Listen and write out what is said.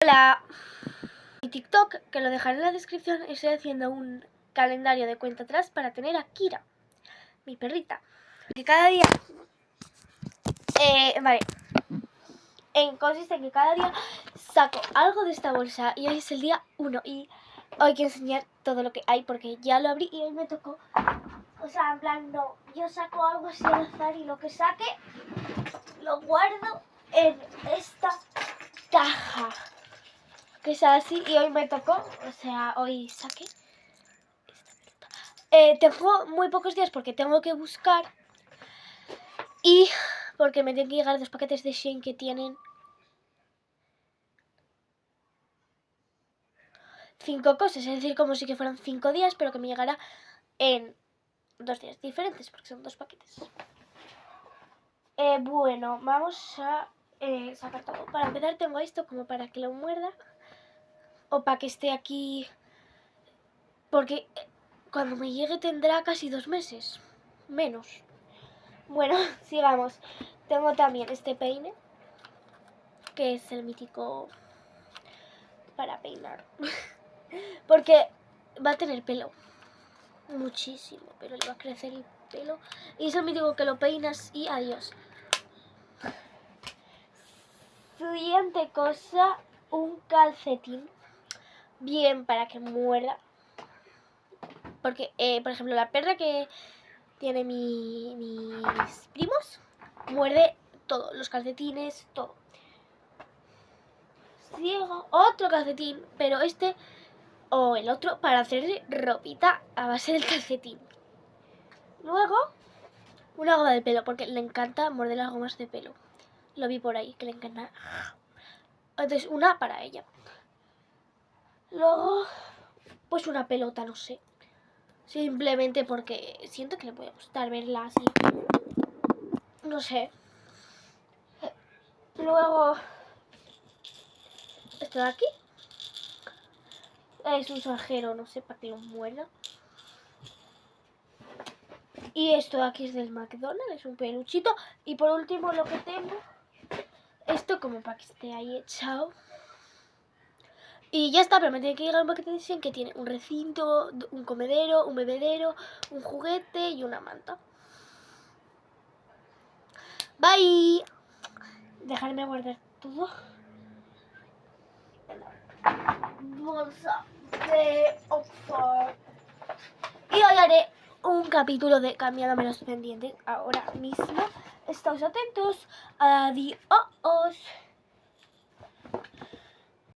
Hola. Mi TikTok, que lo dejaré en la descripción, estoy haciendo un calendario de cuenta atrás para tener a Kira, mi perrita. Que cada día... vale. Consiste en que cada día saco algo de esta bolsa y hoy es el día 1 y hoy quiero enseñar todo lo que hay porque ya lo abrí y hoy me tocó. O sea, en plan, no, yo saco algo así al azar y lo que saque lo guardo en esta caja. Que sea así y hoy me tocó, o sea, hoy saqué esta pelota. Tengo muy pocos días porque tengo que buscar y porque me tienen que llegar 2 paquetes de Shein que tienen 5 cosas, es decir, como si que fueran 5 días, pero que me llegará en 2 días diferentes porque son 2 paquetes. Bueno, vamos a sacar todo. Para empezar tengo esto como para que lo muerda o para que esté aquí, porque cuando me llegue tendrá casi 2 meses, menos. Bueno, sigamos. Tengo también este peine, que es el mítico para peinar. Porque va a tener pelo. Muchísimo, pero le va a crecer el pelo. Y es el mítico que lo peinas y adiós. Siguiente cosa, un calcetín. Bien para que muerda. Porque, por ejemplo, la perra que tiene mis primos muerde todo, los calcetines, todo. Ciego, otro calcetín, pero este o el otro para hacerle ropita a base del calcetín. Luego, una goma de pelo, porque le encanta morder las gomas de pelo. Lo vi por ahí, que le encanta. Entonces, una para ella. Luego, pues una pelota, no sé. Simplemente porque siento que le puede gustar verla así. No sé. Luego, esto de aquí. Es un sonjero, no sé, para que lo muerda. Y esto de aquí es del McDonald's, es un peluchito. Y por último lo que tengo, esto como para que esté ahí echado. Y ya está, pero me tiene que llegar un paquete de Shein que tiene un recinto, un comedero, un bebedero, un juguete y una manta. Bye. Dejarme guardar todo. Bolsa de Oxford. Y hoy haré un capítulo de cambiándome los pendientes ahora mismo. Estáos atentos. Adiós.